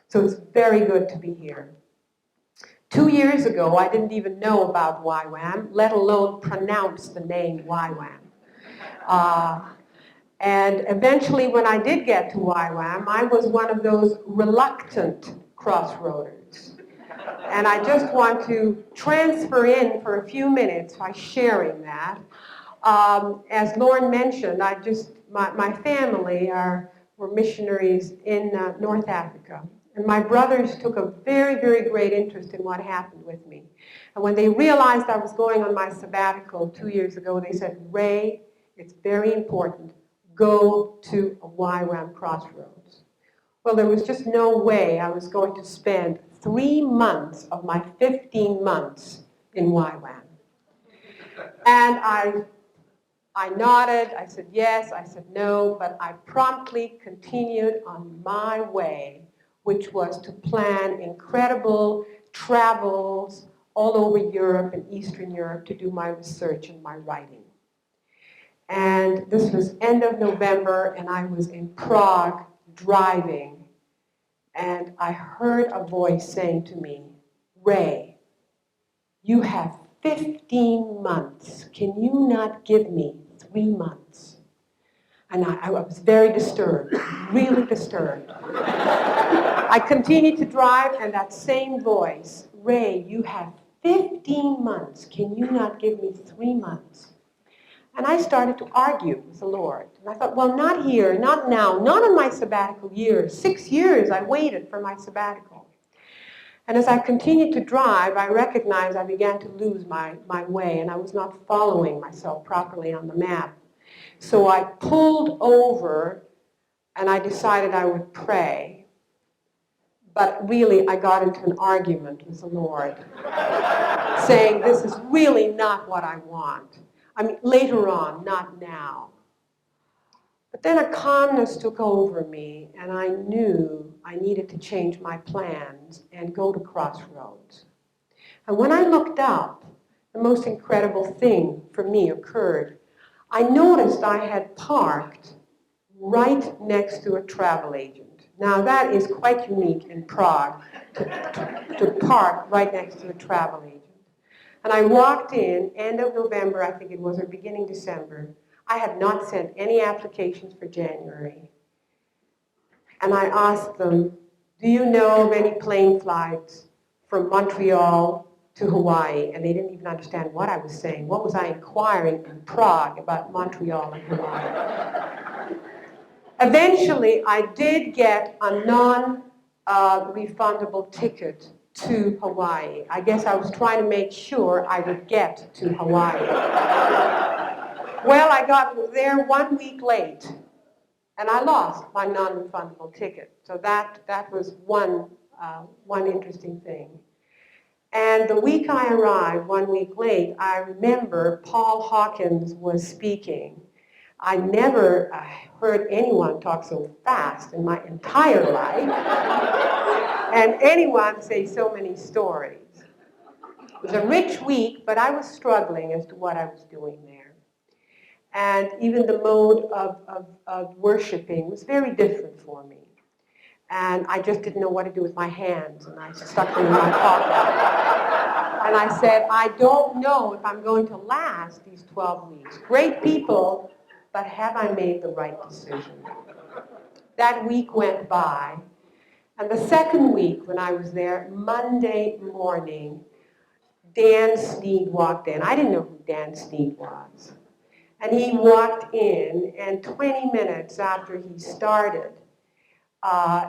So it's very good to be here. 2 years ago, I didn't even know about YWAM, let alone pronounce the name YWAM. And eventually, when I did get to YWAM, I was one of those reluctant crossroaders. And I just want to transfer in for a few minutes by sharing that. As Lauren mentioned, my family were missionaries in North Africa. And my brothers took a very, very great interest in what happened with me. And when they realized I was going on my sabbatical 2 years ago, they said, Raye, it's very important. Go to a YWAM Crossroads. Well, there was just no way I was going to spend 3 months of my 15 months in YWAM. And I nodded, I said yes, I said no, but I promptly continued on my way, which was to plan incredible travels all over Europe and Eastern Europe to do my research and my writing. And this was end of November, and I was in Prague driving, and I heard a voice saying to me, Raye, you have 15 months. Can you not give me 3 months? And I was very disturbed, really disturbed. I continued to drive, and that same voice, Raye, you have 15 months. Can you not give me 3 months? And I started to argue with the Lord. And I thought, well, not here, not now, not in my sabbatical years. 6 years I waited for my sabbatical. And as I continued to drive, I recognized I began to lose my way, and I was not following myself properly on the map. So I pulled over, and I decided I would pray. But really, I got into an argument with the Lord, saying, this is really not what I want. I mean, later on, not now. But then a calmness took over me, and I knew I needed to change my plans and go to Crossroads. And when I looked up, the most incredible thing for me occurred. I noticed I had parked right next to a travel agent. Now, that is quite unique in Prague, to park right next to a travel agent. And I walked in, end of November, I think it was, or beginning December. I had not sent any applications for January. And I asked them, do you know of any plane flights from Montreal to Hawaii? And they didn't even understand what I was saying. What was I inquiring in Prague about Montreal and Hawaii? Eventually, I did get a non-refundable ticket to Hawaii. I guess I was trying to make sure I would get to Hawaii. Well, I got there 1 week late, and I lost my non-refundable ticket. So that was one interesting thing. And the week I arrived, 1 week late, I remember Paul Hawkins was speaking. I never heard anyone talk so fast in my entire life, and anyone say so many stories. It was a rich week, but I was struggling as to what I was doing there. And even the mode of worshiping was very different for me. And I just didn't know what to do with my hands, and I stuck them in my pocket. And I said, I don't know if I'm going to last these 12 weeks. Great people, but have I made the right decision? That week went by, and the second week when I was there, Monday morning, Dan Sneed walked in. I didn't know who Dan Sneed was. And he walked in, and 20 minutes after he started,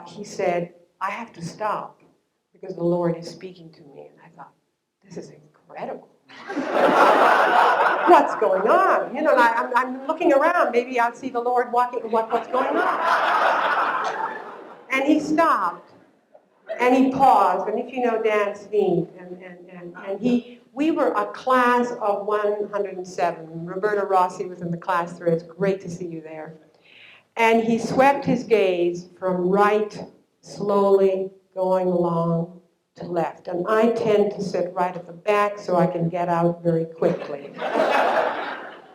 he said, I have to stop because the Lord is speaking to me. And I thought, this is incredible. What's going on? You know, and I'm looking around. Maybe I'll see the Lord walking. What's going on? And he stopped, and he paused. And if you know Dan Sneed, we were a class of 107. Roberta Rossi was in the class there. It's great to see you there. And he swept his gaze from right, slowly going along to left. And I tend to sit right at the back so I can get out very quickly.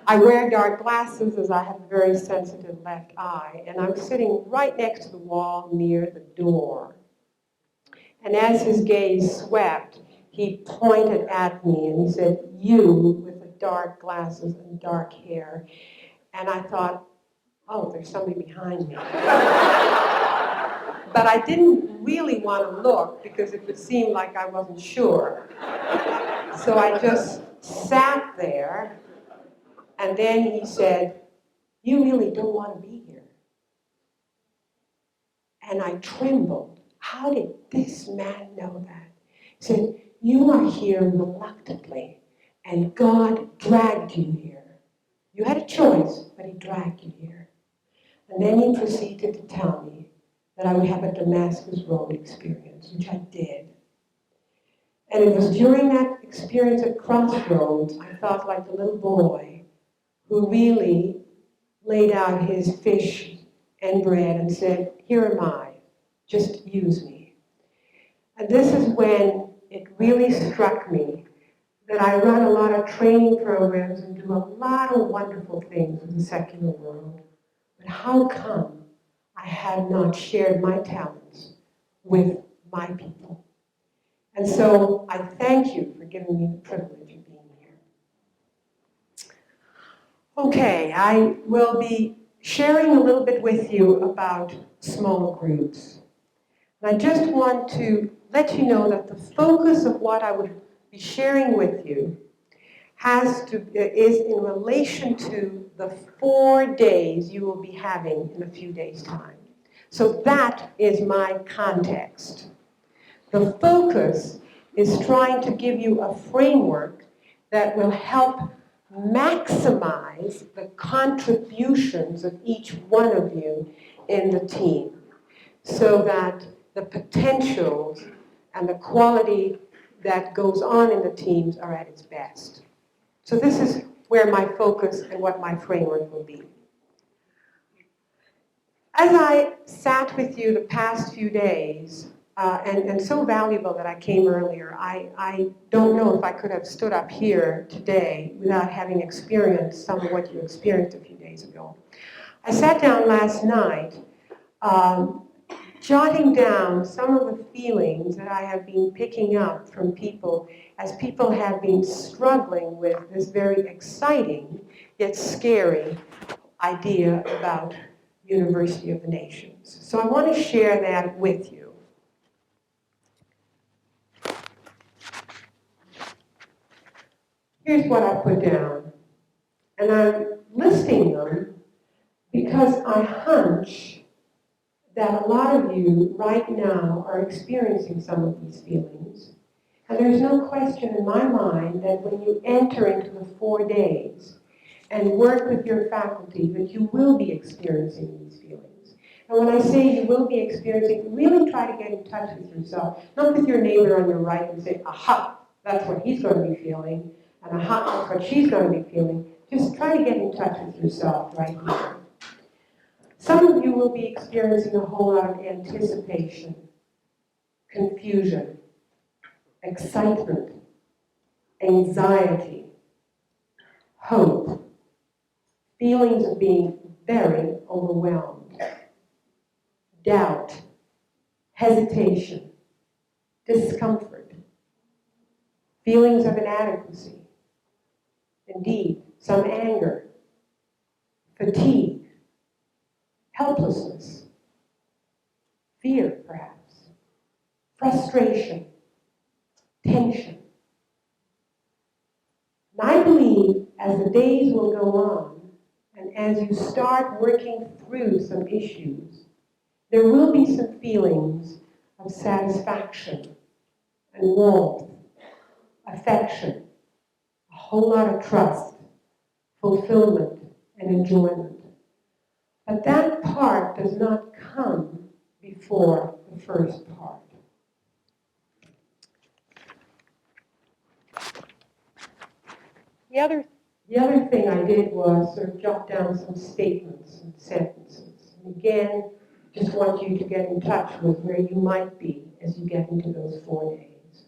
I wear dark glasses as I have a very sensitive left eye. And I'm sitting right next to the wall near the door. And as his gaze swept, he pointed at me and he said, "You with the dark glasses and dark hair." And I thought, oh, there's somebody behind me. But I didn't really want to look because it would seem like I wasn't sure. So I just sat there, and then he said, "You really don't want to be here." And I trembled. How did this man know that? He said, "You are here reluctantly, and God dragged you here. You had a choice, but he dragged you here." And then he proceeded to tell me that I would have a Damascus Road experience, which I did. And it was during that experience at Crossroads, I felt like the little boy who really laid out his fish and bread and said, "Here am I, just use me." And this is when it really struck me that I run a lot of training programs and do a lot of wonderful things in the secular world. But how come I have not shared my talents with my people? And so I thank you for giving me the privilege of being here. Okay, I will be sharing a little bit with you about small groups. And I just want to let you know that the focus of what I would be sharing with you is in relation to the 4 days you will be having in a few days' time. So that is my context. The focus is trying to give you a framework that will help maximize the contributions of each one of you in the team, so that the potentials and the quality that goes on in the teams are at its best. So this is where my focus and what my framework will be. As I sat with you the past few days, and so valuable that I came earlier, I don't know if I could have stood up here today without having experienced some of what you experienced a few days ago. I sat down last night jotting down some of the feelings that I have been picking up from people as people have been struggling with this very exciting yet scary idea about University of the Nations. So I want to share that with you. Here's what I put down. And I'm listing them because I hunch that a lot of you right now are experiencing some of these feelings. And there's no question in my mind that when you enter into the 4 days and work with your faculty, that you will be experiencing these feelings. And when I say you will be experiencing, really try to get in touch with yourself, not with your neighbor on your right and say, aha, that's what he's going to be feeling, and aha, that's what she's going to be feeling. Just try to get in touch with yourself right here. Some of you will be experiencing a whole lot of anticipation, confusion, excitement, anxiety, hope, feelings of being very overwhelmed, doubt, hesitation, discomfort, feelings of inadequacy, indeed, some anger, fatigue, helplessness, fear, perhaps, frustration, tension. And I believe as the days will go on, and as you start working through some issues, there will be some feelings of satisfaction and warmth, affection, a whole lot of trust, fulfillment, and enjoyment. But that part does not come before the first part. The other thing I did was sort of jot down some statements and sentences. And again, just want you to get in touch with where you might be as you get into those 4 days.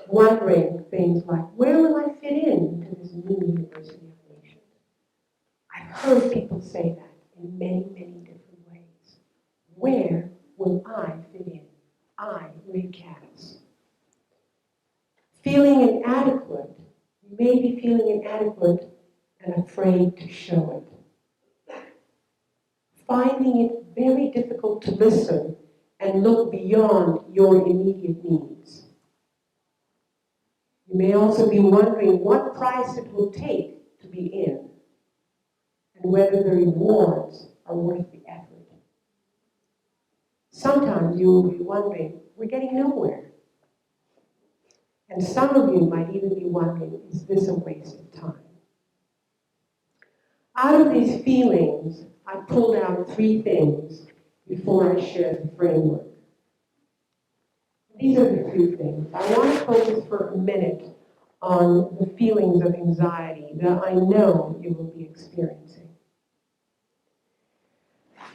Wondering things like, where will I fit into this new University of Nations? I've heard people say that in many, many different ways. Where will I fit in? I, Raye Kass. Feeling inadequate, you may be feeling inadequate and afraid to show it. Finding it very difficult to listen and look beyond your immediate needs. You may also be wondering what price it will take to be in and whether the rewards are worth the effort. Sometimes you will be wondering, we're getting nowhere. And some of you might even be wondering, is this a waste of time? Out of these feelings, I pulled out 3 things before I share the framework. These are the 3 things. I want to focus for a minute on the feelings of anxiety that I know you will be experiencing.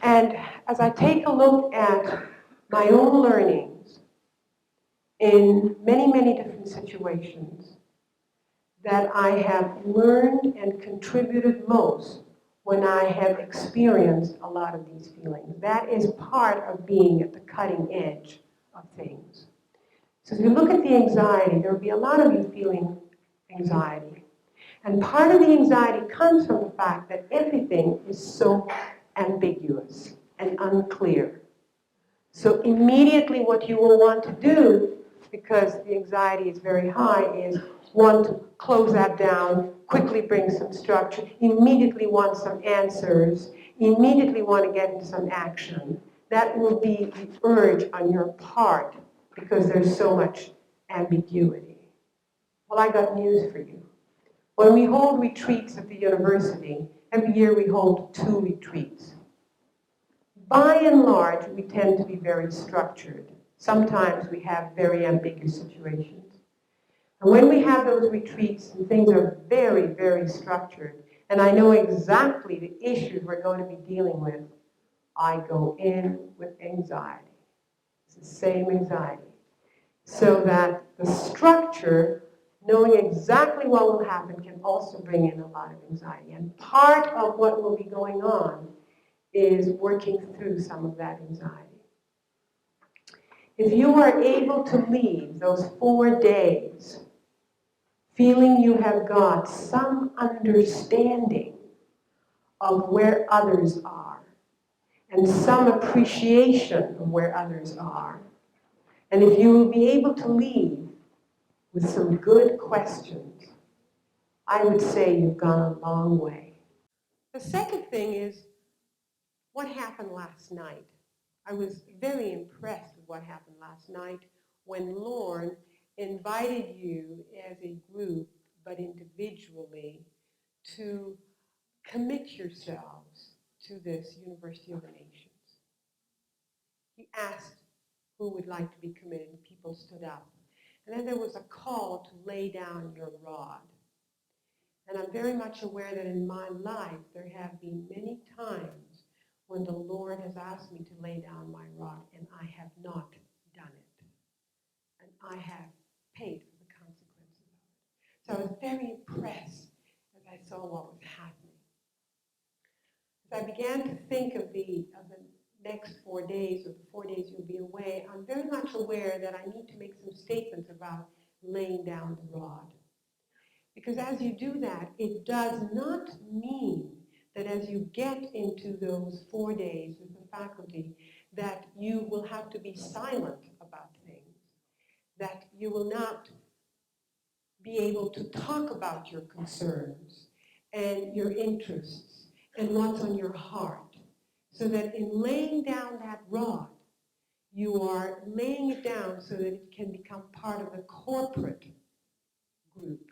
And as I take a look at my own learnings in many, many different situations, that I have learned and contributed most when I have experienced a lot of these feelings. That is part of being at the cutting edge of things. So if you look at the anxiety, there will be a lot of you feeling anxiety. And part of the anxiety comes from the fact that everything is so ambiguous and unclear. So immediately what you will want to do, because the anxiety is very high, is want to close that down, quickly bring some structure, immediately want some answers, immediately want to get into some action. That will be the urge on your part because there's so much ambiguity. Well, I got news for you. When we hold retreats at the university, every year we hold 2 retreats. By and large, we tend to be very structured. Sometimes we have very ambiguous situations. And when we have those retreats and things are very, very structured, and I know exactly the issues we're going to be dealing with, I go in with anxiety. It's the same anxiety. So that the structure, knowing exactly what will happen, can also bring in a lot of anxiety. And part of what will be going on is working through some of that anxiety. If you are able to leave those 4 days feeling you have got some understanding of where others are and some appreciation of where others are, and if you will be able to leave with some good questions, I would say you've gone a long way. The second thing is, what happened last night? I was very impressed with what happened last night when Lauren invited you as a group, but individually, to commit yourselves to this University of the Nations. He asked who would like to be committed, and people stood up. And then there was a call to lay down your rod. And I'm very much aware that in my life there have been many times when the Lord has asked me to lay down my rod, and I have not done it. And I have paid for the consequences of it. So I was very impressed as I saw what was happening. As I began to think of the next 4 days, or the 4 days you'll be away, I'm very much aware that I need to make some statements about laying down the rod. Because as you do that, it does not mean that as you get into those 4 days with the faculty, that you will have to be silent about things, that you will not be able to talk about your concerns and your interests and what's on your heart, so that in laying down that rod, you are laying it down so that it can become part of the corporate group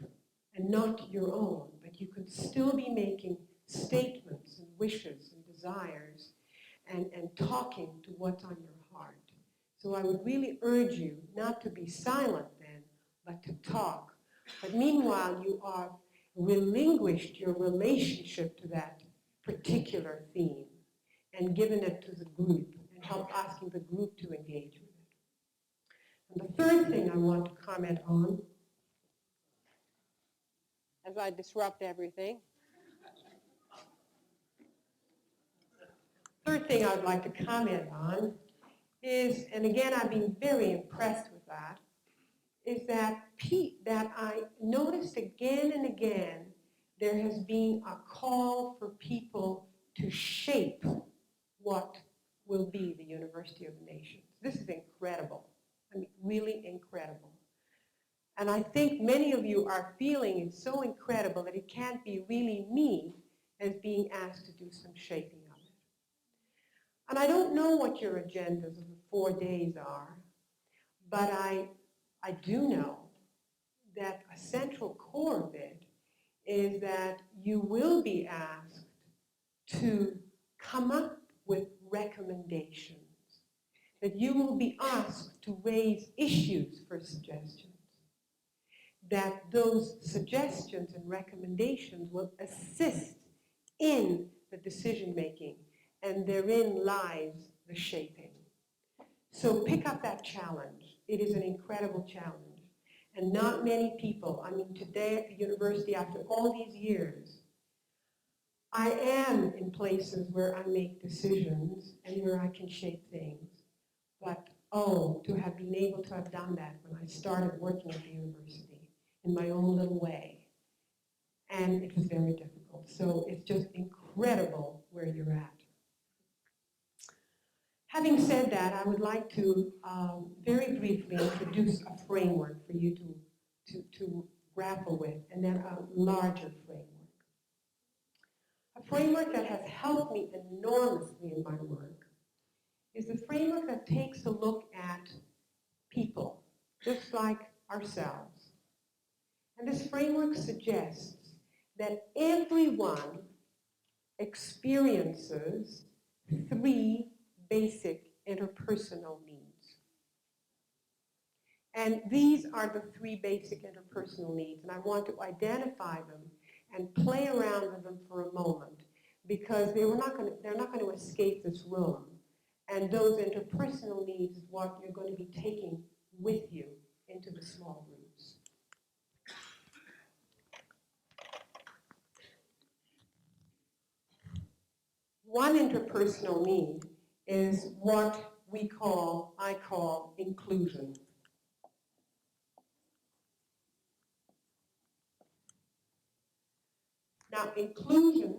and not your own, but you can still be making statements and wishes and desires and talking to what's on your heart. So I would really urge you not to be silent then, but to talk. But meanwhile, you are relinquished your relationship to that particular theme and given it to the group and help asking the group to engage with it. And the third thing I want to comment on, as I disrupt everything, third thing I'd like to comment on is, and again I've been very impressed with that, is that I noticed again and again there has been a call for people to shape what will be the University of the Nations. This is incredible. I mean, really incredible. And I think many of you are feeling it's so incredible that it can't be really me as being asked to do some shaping of it. And I don't know what your agendas of the 4 days are, but I do know that a central core of it is that you will be asked to come up with recommendations, that you will be asked to raise issues for suggestions, that those suggestions and recommendations will assist in the decision-making, and therein lies the shaping. So pick up that challenge. It is an incredible challenge. And not many people, I mean, today at the university, after all these years, I am in places where I make decisions and where I can shape things. But, oh, to have been able to have done that when I started working at the university in my own little way. And it was very difficult. So it's just incredible where you're at. Having said that, I would like to very briefly introduce a framework for you to grapple with, and then a larger framework. A framework that has helped me enormously in my work is the framework that takes a look at people, just like ourselves. And this framework suggests that everyone experiences 3 basic interpersonal needs. And these are the 3 basic interpersonal needs, and I want to identify them and play around with them for a moment, because they're not going to escape this room. And those interpersonal needs is what you're going to be taking with you into the small groups. One interpersonal need is what I call inclusion. Now, inclusion,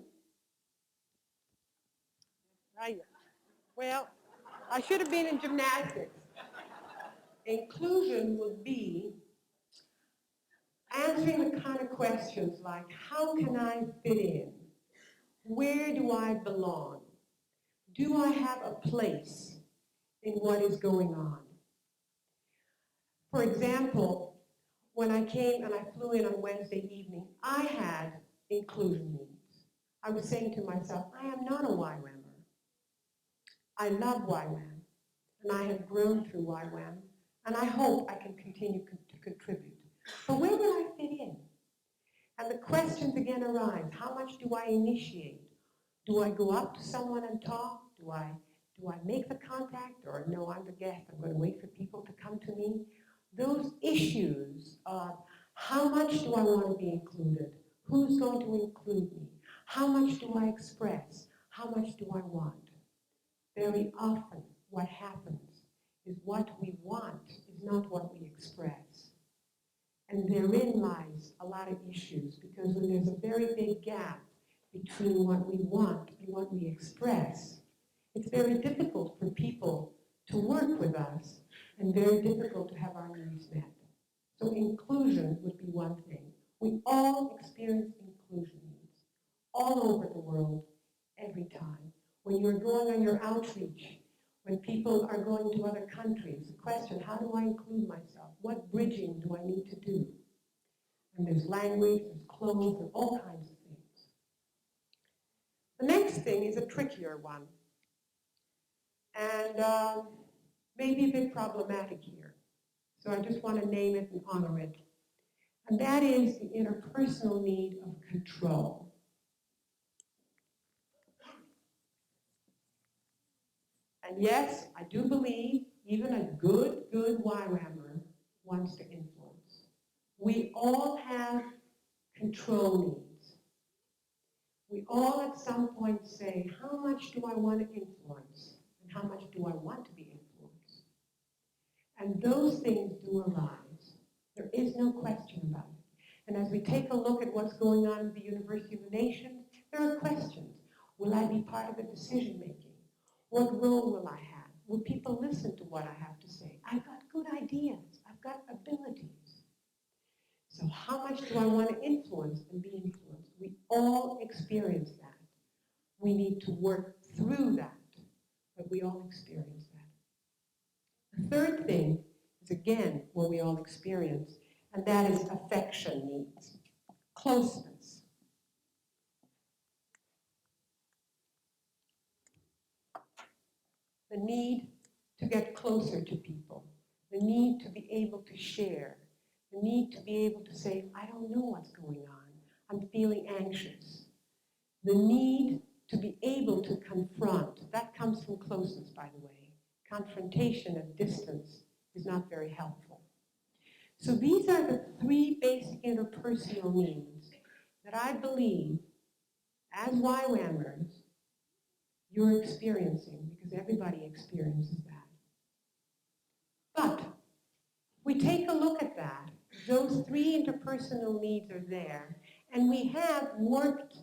well, I should have been in gymnastics. Inclusion would be answering the kind of questions like, how can I fit in? Where do I belong? Do I have a place in what is going on? For example, when I came and I flew in on Wednesday evening, I had inclusion needs. I was saying to myself, I am not a YWAMer. I love YWAM, and I have grown through YWAM, and I hope I can continue to contribute. But where will I fit in? And the questions again arise. How much do I initiate? Do I go up to someone and talk? Do I make the contact? Or no, I'm the guest. I'm going to wait for people to come to me. Those issues of how much do I want to be included? Who's going to include me? How much do I express? How much do I want? Very often what happens is what we want is not what we express. And therein lies a lot of issues, because when there's a very big gap between what we want and what we express, it's very difficult for people to work with us and very difficult to have our needs met. So inclusion would be one thing. We all experience inclusion needs all over the world, every time. When you're going on your outreach, when people are going to other countries, the question, how do I include myself? What bridging do I need to do? And there's language, there's clothes, and all kinds of things. The next thing is a trickier one, and maybe a bit problematic here. So I just want to name it and honor it. And that is the interpersonal need of control. And yes, I do believe even a good YWAMer wants to influence. We all have control needs. We all at some point say, how much do I want to influence? And how much do I want to be influenced? And those things do arise. There is no question about it. And as we take a look at what's going on at the University of the Nations, there are questions. Will I be part of the decision making? What role will I have? Will people listen to what I have to say? I've got good ideas. I've got abilities. So how much do I want to influence and be influenced? We all experience that. We need to work through that, but we all experience that. The third thing is, again, what we all experience, and that is affection needs, closeness. The need to get closer to people, the need to be able to share, the need to be able to say, I don't know what's going on, I'm feeling anxious. The need to be able to confront, that comes from closeness, by the way. Confrontation at distance is not very helpful. So these are the three basic interpersonal needs that I believe, as YWAMers, you're experiencing, because everybody experiences that. But we take a look at that. Those three interpersonal needs are there, and we have worked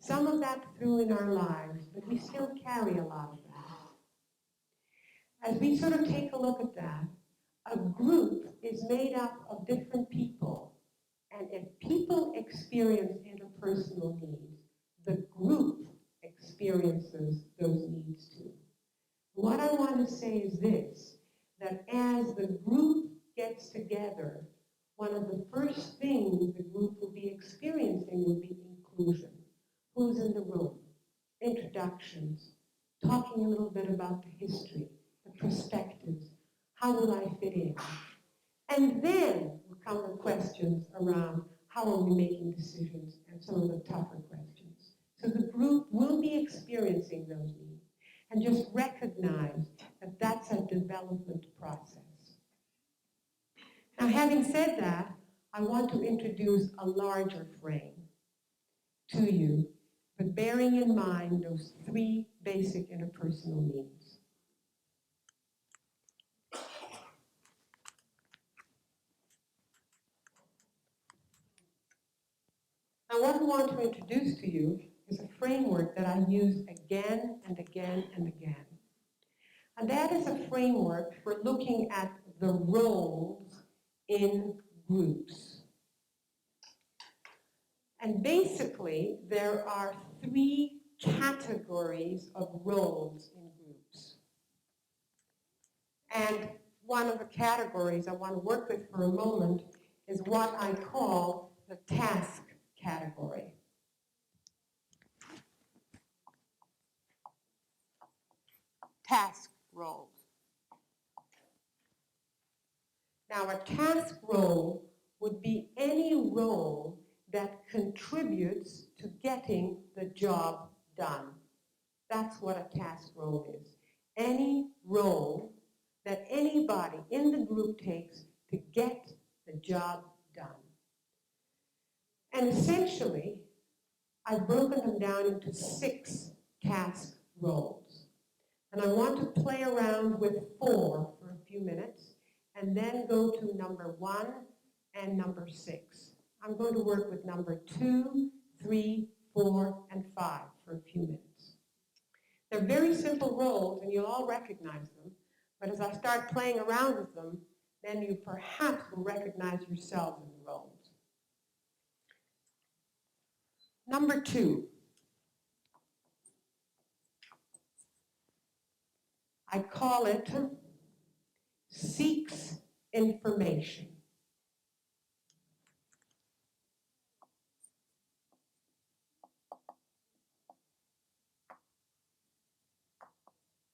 some of that through in our lives, but we still carry a lot of that. As we sort of take a look at that, a group is made up of different people, and if people experience interpersonal needs, the group experiences those needs too. What I want to say is this, that as the group gets together, one of the first things the group will be experiencing will be inclusion. Who's in the room? Introductions, talking a little bit about the history, the perspectives, how will I fit in? And then will come the questions around how are we making decisions and some of the tougher questions. So the group will be experiencing those needs and just recognize that that's a development process. Now, having said that, I want to introduce a larger frame to you, but bearing in mind those three basic interpersonal needs. Now, what I want to introduce to you is a framework that I use again and again and again. And that is a framework for looking at the roles in groups. And basically, there are three categories of roles in groups. And one of the categories I want to work with for a moment is what I call the task category. Task roles. Now, a task role would be any role that contributes to getting the job done. That's what a task role is. Any role that anybody in the group takes to get the job done. And essentially, I've broken them down into 6 task roles. And I want to play around with 4 for a few minutes, and then go to number 1 and number 6. I'm going to work with number 2, 3, 4, and 5 for a few minutes. They're very simple roles, and you'll all recognize them, but as I start playing around with them, then you perhaps will recognize yourselves in the roles. Number 2. I call it seeks information.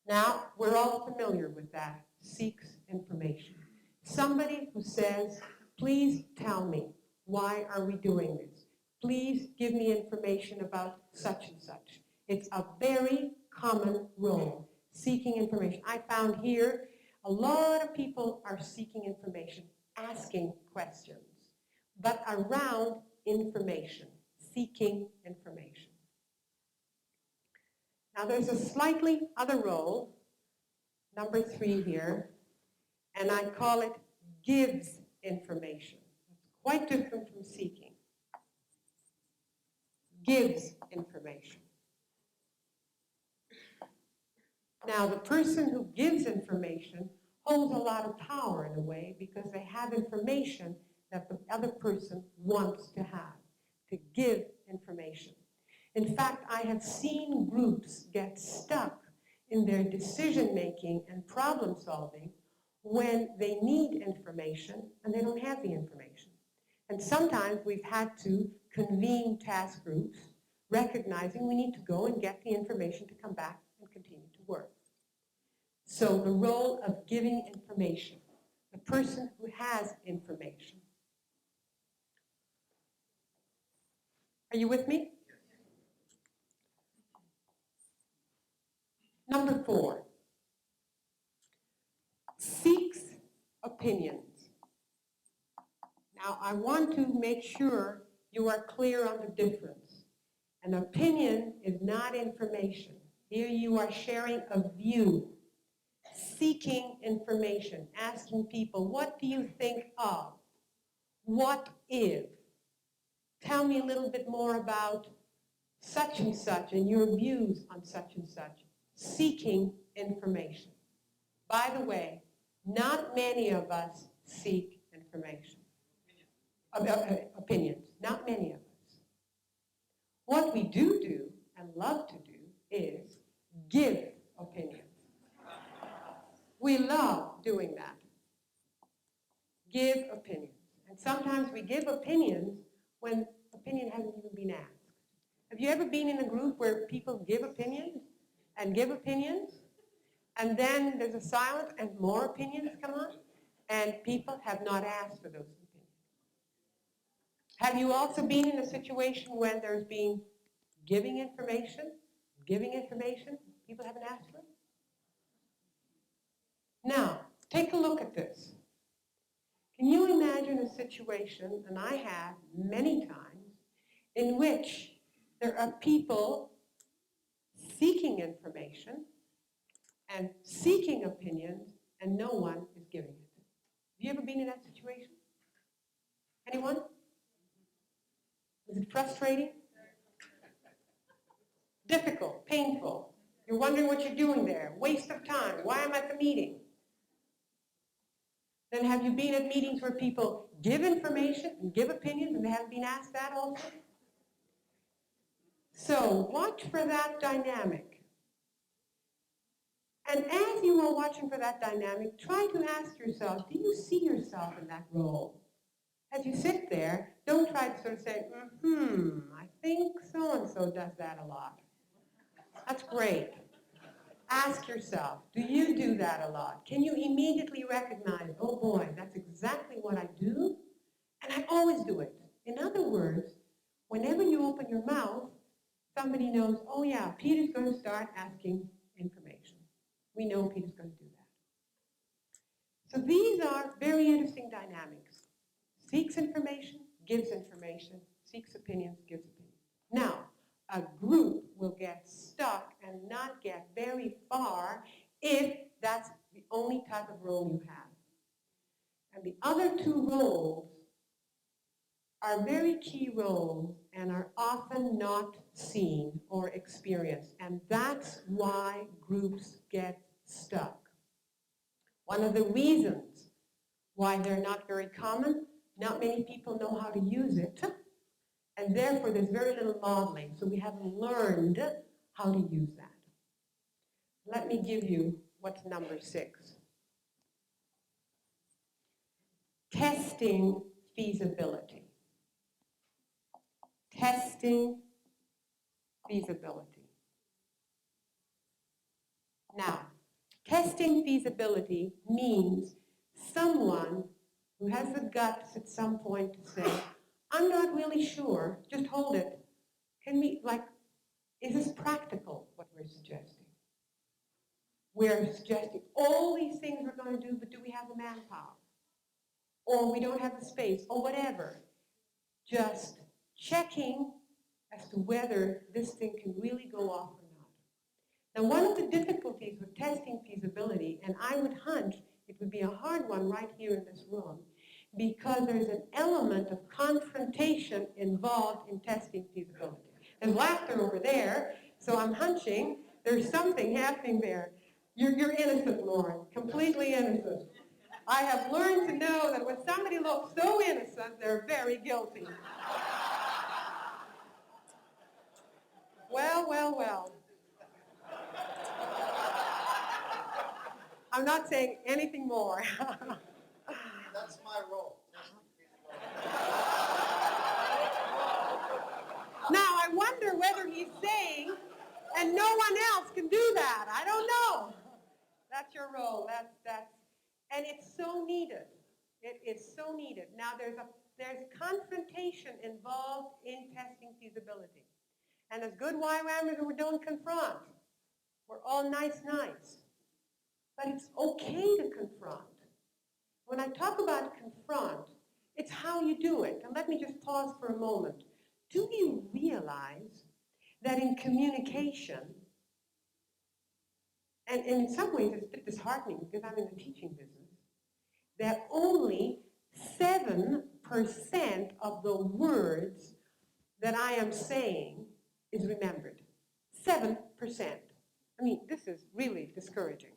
Now, we're all familiar with that, seeks information. Somebody who says, please tell me, why are we doing this? Please give me information about such and such. It's a very common role, seeking information. I found here a lot of people are seeking information, asking questions, but around information, seeking information. Now there's a slightly other role, number 3 here, and I call it gives information. It's quite different from seeking. Gives information. Now, the person who gives information holds a lot of power in a way because they have information that the other person wants to have, to give information. In fact, I have seen groups get stuck in their decision-making and problem-solving when they need information and they don't have the information. And sometimes we've had to convene task groups, recognizing we need to go and get the information to come back and continue to work. So the role of giving information, the person who has information. Are you with me? Number 4, seeks opinions. Now, I want to make sure you are clear on the difference. An opinion is not information. Here you are sharing a view, seeking information, asking people, what do you think of? What if? Tell me a little bit more about such and such and your views on such and such. Seeking information. By the way, not many of us seek information. Opinions. Not many of us. What we do and love to do is give opinions. We love doing that. Give opinions. And sometimes we give opinions when opinion hasn't even been asked. Have you ever been in a group where people give opinions and give opinions, and then there's a silence and more opinions come on, and people have not asked for those opinions? Have you also been in a situation when there's been giving information, people haven't asked for it? Now, take a look at this. Can you imagine a situation, and I have many times, in which there are people seeking information and seeking opinions, and no one is giving it? Have you ever been in that situation? Anyone? Was it frustrating? Difficult, painful. You're wondering what you're doing there. Waste of time. Why am I at the meeting? Then have you been at meetings where people give information and give opinions and they haven't been asked that also? So watch for that dynamic. And as you are watching for that dynamic, try to ask yourself, do you see yourself in that role? As you sit there, don't try to sort of say, I think so-and-so does that a lot. That's great. Ask yourself, do you do that a lot? Can you immediately recognize, oh boy, that's exactly what I do, and I always do it. In other words, whenever you open your mouth, somebody knows, oh yeah, Peter's going to start asking information. We know Peter's going to do that. So these are very interesting dynamics. Seeks information, gives information, seeks opinions, gives opinions. Now, a group will get stuck and not get very far if that's the only type of role you have. And the other two roles are very key roles and are often not seen or experienced. And that's why groups get stuck. One of the reasons why they're not very common, not many people know how to use it, and therefore there's very little modeling, so we haven't learned how to use that. Let me give you what's number 6. Testing feasibility. Testing feasibility. Now, testing feasibility means someone who has the guts at some point to say, I'm not really sure, just hold it. Is this practical, what we're suggesting? We're suggesting all these things we're going to do, but do we have the manpower? Or we don't have the space, or whatever. Just checking as to whether this thing can really go off or not. Now, one of the difficulties with testing feasibility, and I would hunch it would be a hard one right here in this room, because there's an element of confrontation involved in testing feasibility. There's laughter over there, so I'm hunching there's something happening there. You're innocent, Lauren, completely innocent. I have learned to know that when somebody looks so innocent, they're very guilty. Well, well, well. I'm not saying anything more. That's my role. Now, I wonder whether he's saying, and no one else can do that. I don't know. That's your role. And it's so needed. It is so needed. Now, there's confrontation involved in testing feasibility. And as good YWAMers, we don't confront. We're all nice. But it's okay to confront. When I talk about confront, it's how you do it. And let me just pause for a moment. Do you realize that in communication, and in some ways it's a bit disheartening because I'm in the teaching business, that only 7% of the words that I am saying is remembered. 7%. I mean, this is really discouraging.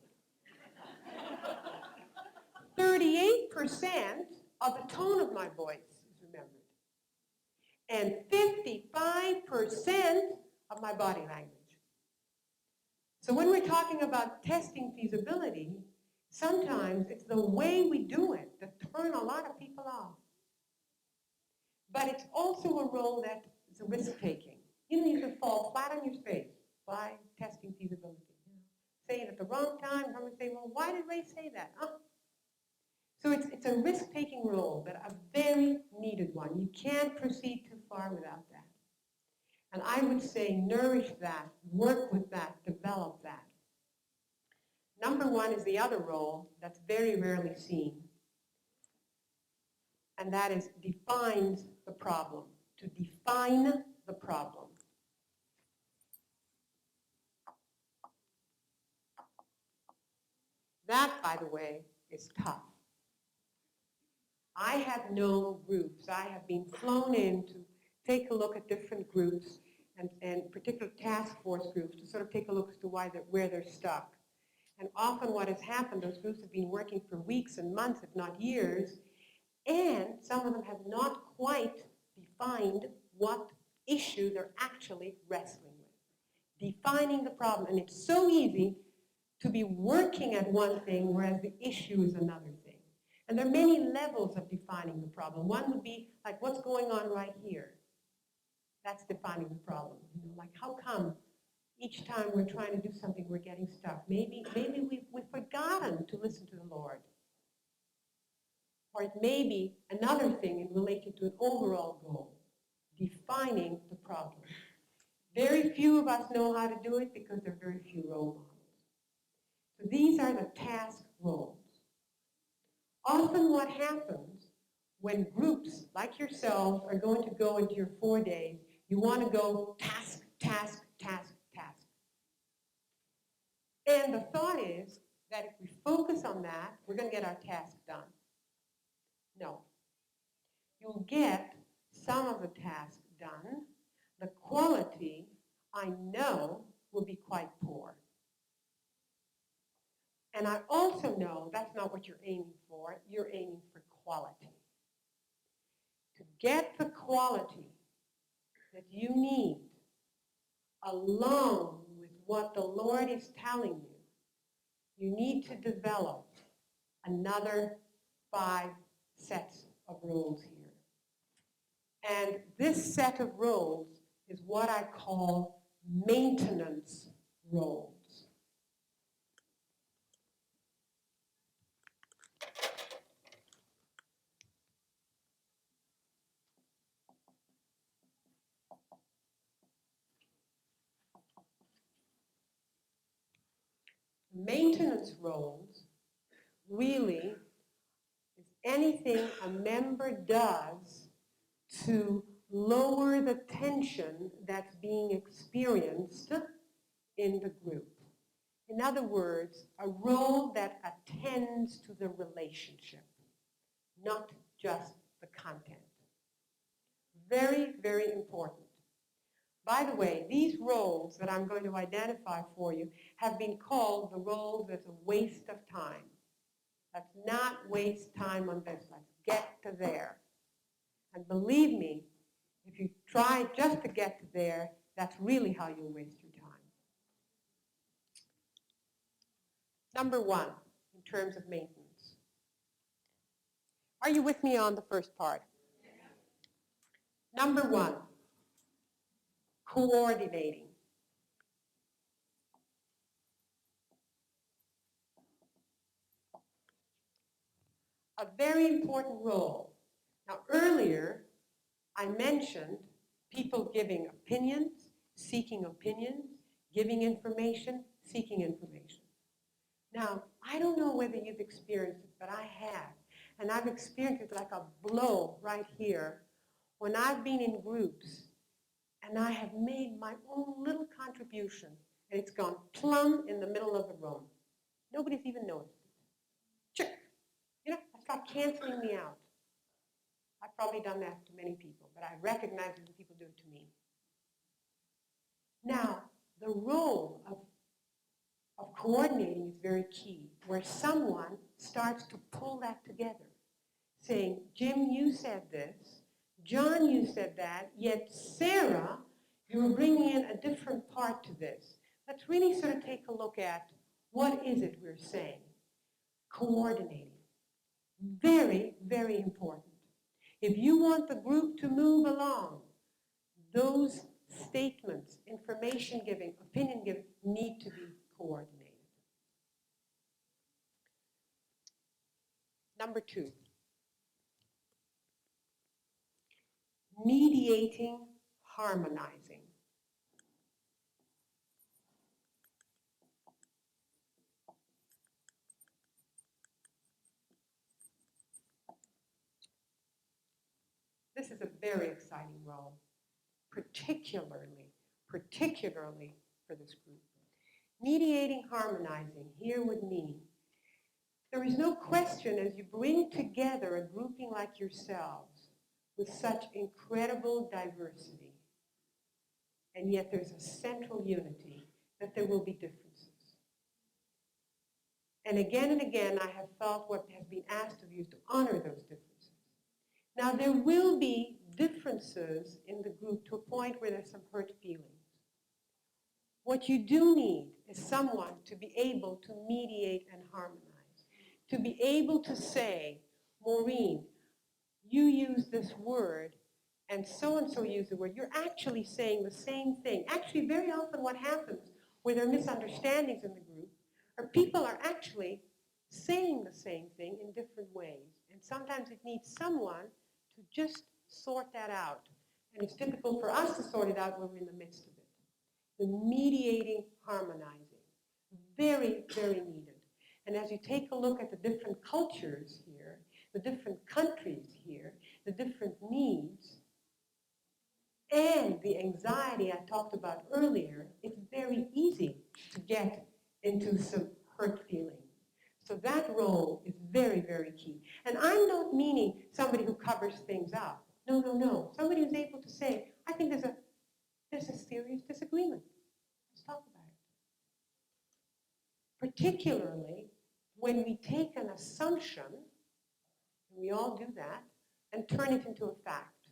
38% of the tone of my voice is remembered. And 55% of my body language. So when we're talking about testing feasibility, sometimes it's the way we do it that turn a lot of people off. But it's also a role that is a risk-taking. You can fall flat on your face by testing feasibility. Say it at the wrong time, someone say, well, why did Ray say that? So it's a risk-taking role, but a very needed one. You can't proceed too far without that. And I would say nourish that, work with that, develop that. Number one is the other role that's very rarely seen, and that is defines the problem. To define the problem. That, by the way, is tough. I have known groups. I have been flown in to take a look at different groups and particular task force groups to sort of take a look as to where they're stuck. And often what has happened, those groups have been working for weeks and months, if not years, and some of them have not quite defined what issue they're actually wrestling with. Defining the problem. And it's so easy to be working at one thing, whereas the issue is another thing. And there are many levels of defining the problem. One would be like, what's going on right here? That's defining the problem. Like, how come each time we're trying to do something, we're getting stuck? Maybe we've forgotten to listen to the Lord. Or it may be another thing in relation to an overall goal, defining the problem. Very few of us know how to do it because there are very few role models. So these are the task roles. Often what happens when groups like yourselves are going to go into your 4 days, you want to go task, task, task, task. And the thought is that if we focus on that, we're going to get our task done. No. You'll get some of the task done. The quality, I know, will be quite poor. And I also know that's not what you're aiming for. You're aiming for quality. To get the quality that you need, along with what the Lord is telling you, you need to develop another 5 sets of roles here. And this set of roles is what I call maintenance roles. Maintenance roles really is anything a member does to lower the tension that's being experienced in the group. In other words, a role that attends to the relationship, not just the content. Very, very important. By the way, these roles that I'm going to identify for you have been called the roles that's a waste of time. Let's not waste time on this. Let's get to there. And believe me, if you try just to get to there, that's really how you'll waste your time. Number one, in terms of maintenance. Are you with me on the first part? Number one, coordinating. A very important role. Now, earlier, I mentioned people giving opinions, seeking opinions, giving information, seeking information. Now, I don't know whether you've experienced it, but I have. And I've experienced it like a blow right here when I've been in groups and I have made my own little contribution and it's gone plumb in the middle of the room. Nobody's even noticed it. Check. You know, I start canceling me out. I've probably done that to many people, but I recognize it when people do it to me. Now, the role of coordinating is very key, where someone starts to pull that together, saying, Jim, you said this, John, you said that, yet Sarah, you were bringing in a different part to this. Let's really sort of take a look at what is it we're saying. Coordinating. Very, very important. If you want the group to move along, those statements, information giving, opinion giving, need to be coordinated. Number two, mediating, harmonizing. This is a very exciting role, particularly for this group. Mediating, harmonizing here would mean there is no question as you bring together a grouping like yourselves with such incredible diversity, and yet there's a central unity, that there will be differences. And again, I have felt what has been asked of you is to honor those differences. Now, there will be differences in the group to a point where there's some hurt feelings. What you do need is someone to be able to mediate and harmonize, to be able to say, Maureen, you use this word, and so used the word. You're actually saying the same thing. Actually, very often what happens where there are misunderstandings in the group are people are actually saying the same thing in different ways. And sometimes it needs someone to just sort that out. And it's difficult for us to sort it out when we're in the midst of it. The mediating, harmonizing. Very, very needed. And as you take a look at the different cultures here, the different countries here, the different needs, and the anxiety I talked about earlier, it's very easy to get into some hurt feelings. So that role is very, very key. And I'm not meaning somebody who covers things up. No, no, no. Somebody who's able to say, I think there's a serious disagreement. Let's talk about it. Particularly when we take an assumption, and we all do that, and turn it into a fact.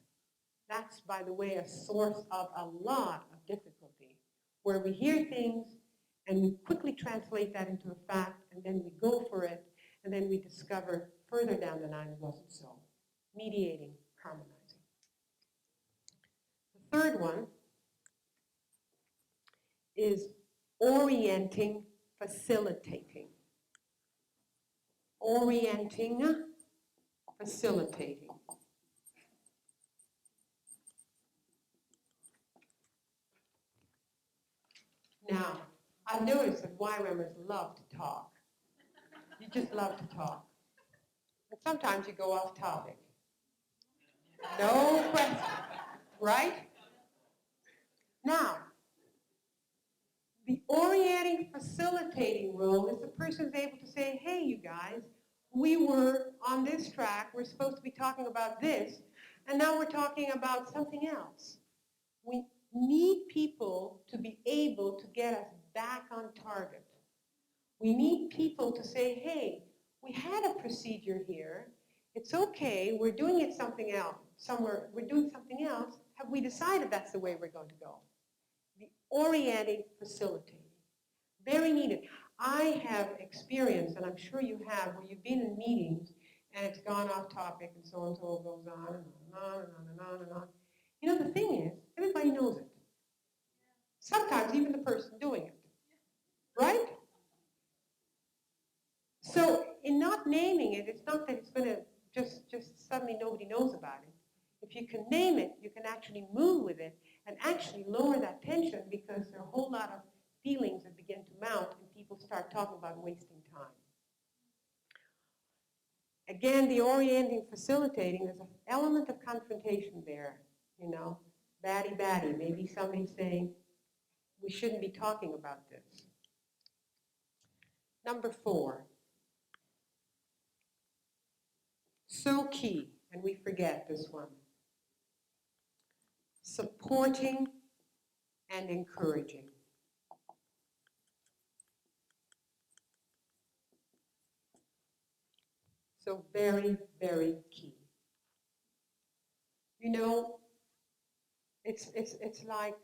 That's, by the way, a source of a lot of difficulty, where we hear things and we quickly translate that into a fact, and then we go for it, and then we discover further down the line it wasn't so. Mediating, harmonizing. The third one is orienting, facilitating. Orienting, facilitating. Now, I've noticed that YWAMers love to talk. You just love to talk. And sometimes you go off topic. No question, right? Now, The orienting, facilitating role is the person who's able to say, hey, you guys, we were on this track, we're supposed to be talking about this, and now we're talking about something else. We need people to be able to get us back on target. We need people to say, hey, we had a procedure here. It's okay, we're doing it something else, somewhere, we're doing something else. Have we decided that's the way we're going to go? The orienting, facilitating. Very needed. I have experience, and I'm sure you have, where you've been in meetings and it's gone off topic and so goes on and on and on and on and on. You know, the thing is, everybody knows it. Sometimes even the person doing it. Right? So in not naming it, it's not that it's going to just suddenly nobody knows about it. If you can name it, you can actually move with it and actually lower that tension, because there are a whole lot of feelings that begin to mount and people start talking about wasting time. Again, the orienting, facilitating, there's an element of confrontation there, you know, batty, maybe somebody saying, we shouldn't be talking about this. Number 4, so key, and we forget this one, supporting and encouraging. So very, very key. You know, it's like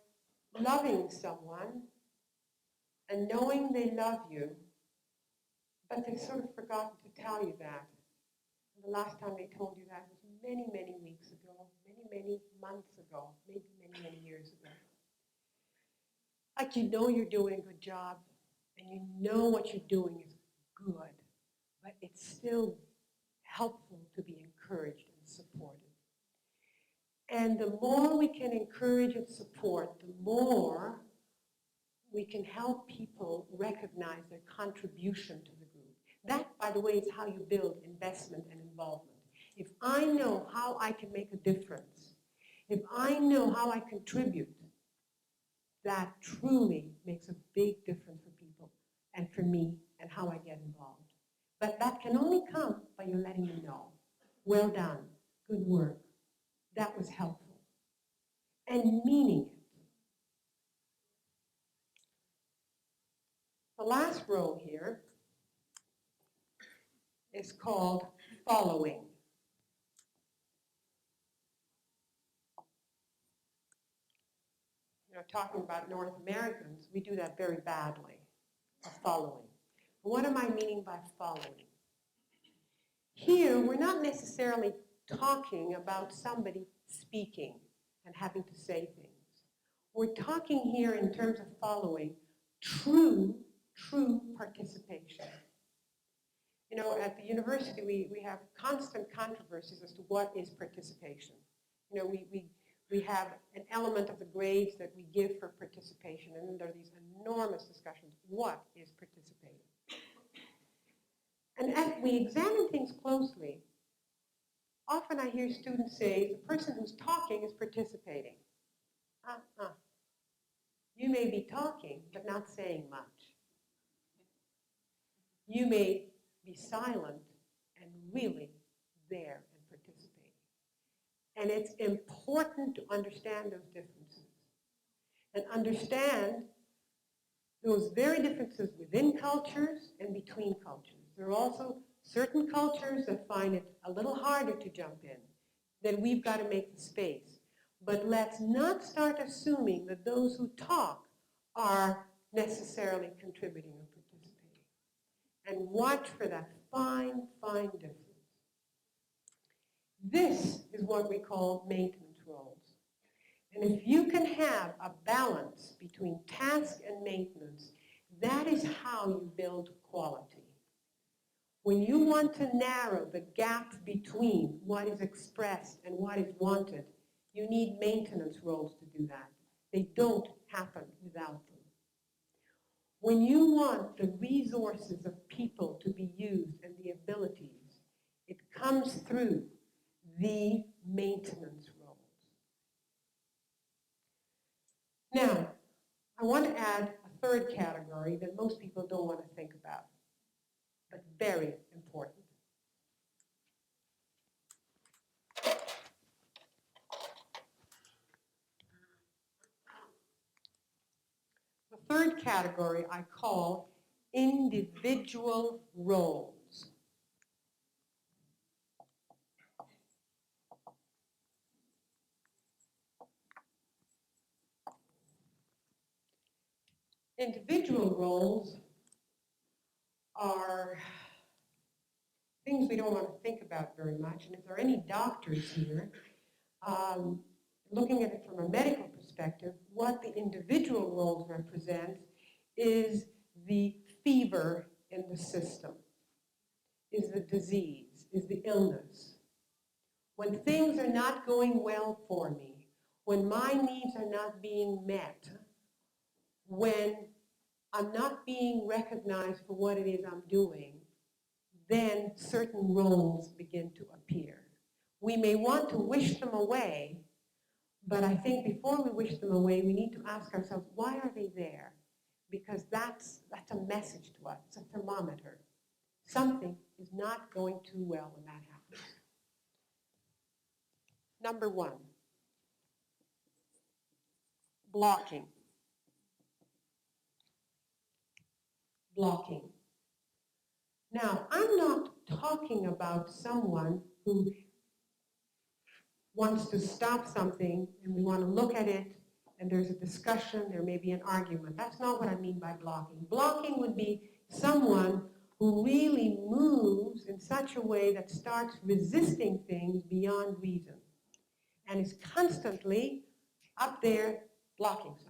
loving someone and knowing they love you, but they've sort of forgotten to tell you that. And the last time they told you that was many, many weeks ago, many months ago, maybe many years ago. Like, you know you're doing a good job, and you know what you're doing is good, but it's still helpful to be encouraged and supported. And the more we can encourage and support, the more we can help people recognize their contribution to the group. That, by the way, is how you build investment and involvement. If I know how I can make a difference, if I know how I contribute, that truly makes a big difference for people and for me and how I get involved. But that can only come by you letting me know. Well done, good work, that was helpful. And meaning it. The last role here is called following. You know, talking about North Americans, we do that very badly, following. What am I meaning by following? Here, we're not necessarily talking about somebody speaking and having to say things. We're talking here in terms of following true participation. You know, at the university, we have constant controversies as to what is participation. You know, we have an element of the grades that we give for participation, and then there are these enormous discussions. What is participating? And as we examine things closely, often I hear students say, the person who's talking is participating. You may be talking, but not saying much. You may be silent and really there and participating. And it's important to understand those differences and understand those very differences within cultures and between cultures. There are also certain cultures that find it a little harder to jump in. Then we've got to make the space. But let's not start assuming that those who talk are necessarily contributing or participating. And watch for that fine difference. This is what we call maintenance roles. And if you can have a balance between task and maintenance, that is how you build quality. When you want to narrow the gap between what is expressed and what is wanted, you need maintenance roles to do that. They don't happen without them. When you want the resources of people to be used and the abilities, it comes through the maintenance roles. Now, I want to add a third category that most people don't want to think about, but very important. The third category I call individual roles. Individual roles are things we don't want to think about very much. And if there are any doctors here, looking at it from a medical perspective, what the individual roles represent is the fever in the system, is the disease, is the illness. When things are not going well for me, when my needs are not being met, when I'm not being recognized for what it is I'm doing, then certain roles begin to appear. We may want to wish them away, but I think before we wish them away, we need to ask ourselves, why are they there? Because that's a message to us. It's a thermometer. Something is not going too well when that happens. Number one, blocking. Blocking. Now, I'm not talking about someone who wants to stop something and we want to look at it and there's a discussion, there may be an argument. That's not what I mean by blocking. Blocking would be someone who really moves in such a way that starts resisting things beyond reason and is constantly up there blocking something.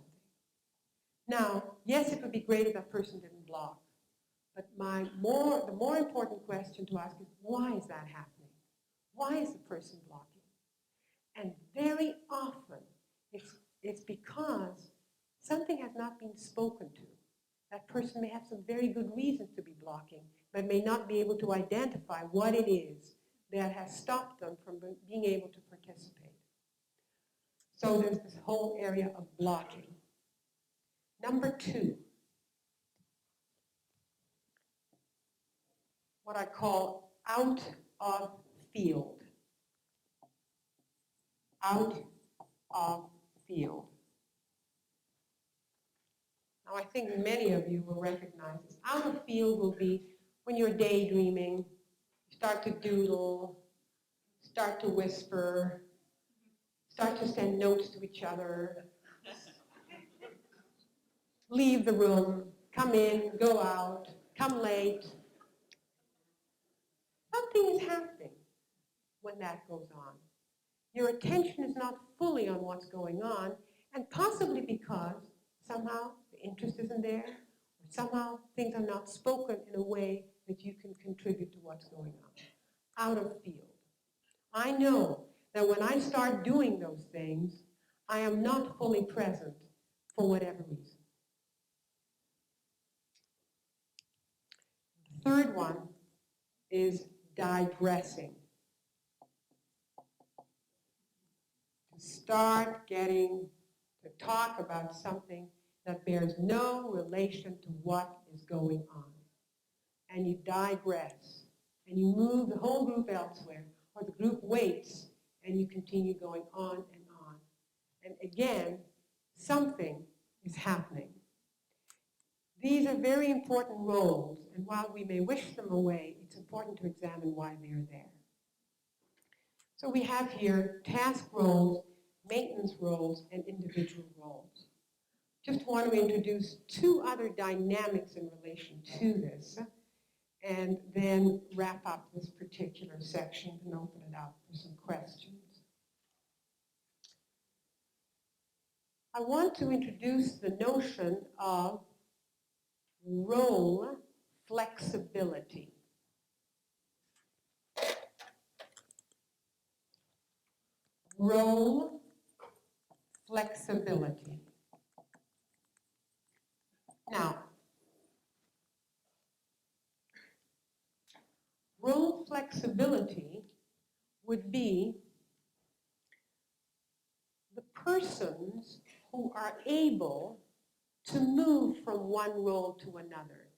Now, yes, it would be great if that person didn't block, but the more important question to ask is, why is that happening? Why is the person blocking? And very often, it's because something has not been spoken to. That person may have some very good reasons to be blocking, but may not be able to identify what it is that has stopped them from being able to participate. So there's this whole area of blocking. Number two, what I call out of field. Out of field. Now, I think many of you will recognize this. Out of field will be when you're daydreaming, you start to doodle, start to whisper, start to send notes to each other, leave the room, come in, go out, come late. Something is happening when that goes on. Your attention is not fully on what's going on, and possibly because somehow the interest isn't there, or somehow things are not spoken in a way that you can contribute to what's going on. Out of field. I know that when I start doing those things, I am not fully present for whatever reason. The third one is digressing. To start getting to talk about something that bears no relation to what is going on. And you digress, and you move the whole group elsewhere, or the group waits, and you continue going on and on. And again, something is happening. These are very important roles, and while we may wish them away, it's important to examine why they're there. So we have here task roles, maintenance roles, and individual roles. Just want to introduce two other dynamics in relation to this, and then wrap up this particular section and open it up for some questions. I want to introduce the notion of role flexibility. Role flexibility. Now, role flexibility would be the persons who are able to move from one role to another.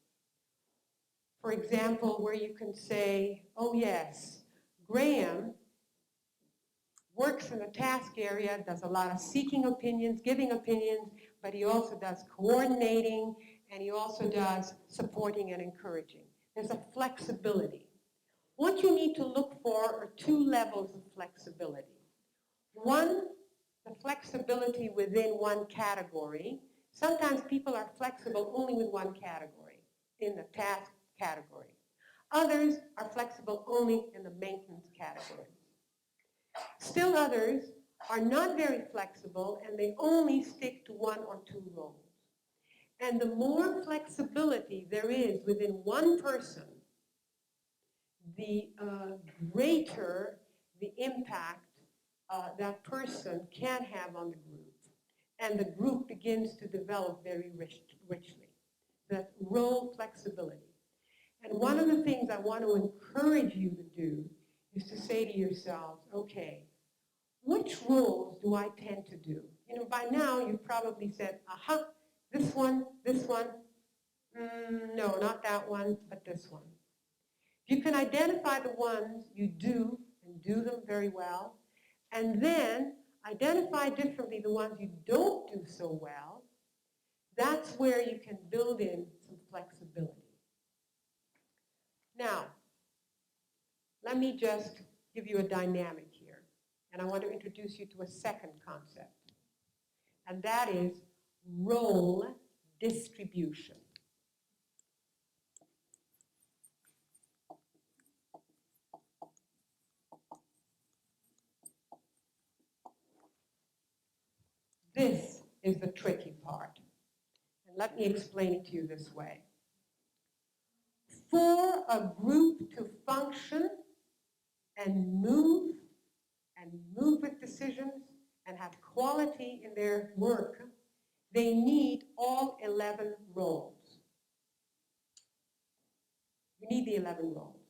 For example, where you can say, oh yes, Graham works in a task area, does a lot of seeking opinions, giving opinions, but he also does coordinating, and he also does supporting and encouraging. There's a flexibility. What you need to look for are two levels of flexibility. One, the flexibility within one category. Sometimes people are flexible only with one category, in the task category. Others are flexible only in the maintenance category. Still others are not very flexible and they only stick to one or two roles. And the more flexibility there is within one person, the greater the impact that person can have on the group. And the group begins to develop very richly. That role flexibility. And one of the things I want to encourage you to do is to say to yourselves, okay, which roles do I tend to do? You know, by now you've probably said, aha, this one, no, not that one, but this one. You can identify the ones you do and do them very well, and then identify differently the ones you don't do so well. That's where you can build in some flexibility. Now, let me just give you a dynamic here, and I want to introduce you to a second concept, and that is role distribution. This is the tricky part. And let me explain it to you this way. For a group to function and move with decisions and have quality in their work, they need all 11 roles. You need the 11 roles.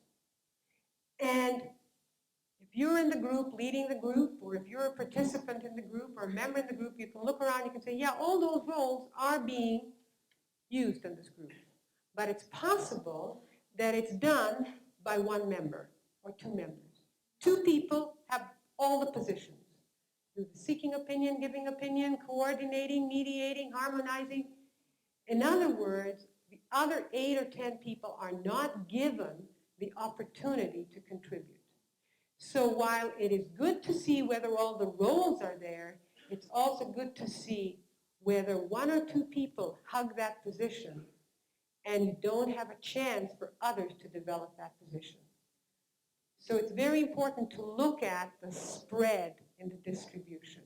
And if you're in the group, leading the group, or if you're a participant in the group or a member in the group, you can look around, you can say, yeah, all those roles are being used in this group. But it's possible that it's done by one member or two members. Two people have all the positions. Do the seeking opinion, giving opinion, coordinating, mediating, harmonizing. In other words, the other 8 or 10 people are not given the opportunity to contribute. So while it is good to see whether all the roles are there, it's also good to see whether 1 or 2 people hug that position and you don't have a chance for others to develop that position. So it's very important to look at the spread in the distribution.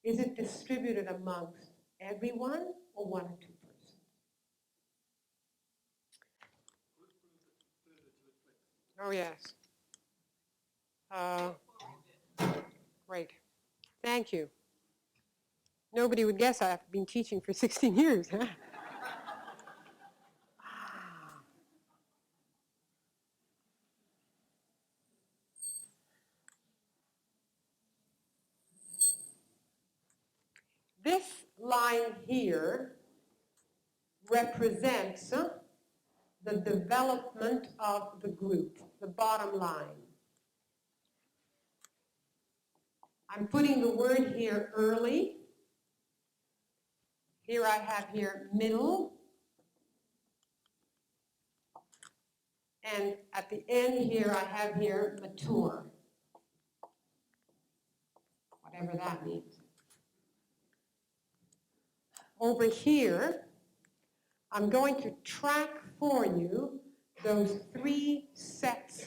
Is it distributed amongst everyone or 1 or 2 persons? Oh, yes. Great. Thank you. Nobody would guess I've been teaching for 16 years. Huh? This line here represents the development of the group, the bottom line. I'm putting the word here early. Here I have here middle. And at the end here I have here mature. Whatever that means. Over here, I'm going to track for you those 3 sets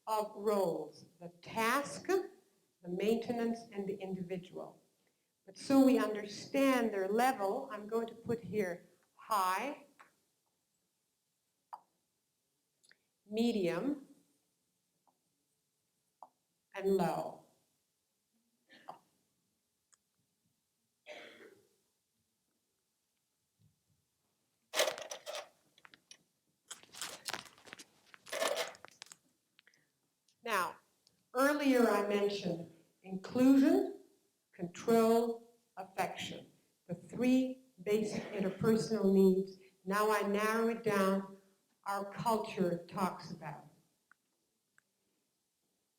of roles, the task, the maintenance, and the individual. But so we understand their level, I'm going to put here high, medium, and low. Now, earlier I mentioned inclusion, control, affection, the 3 basic interpersonal needs. Now I narrow it down, our culture talks about.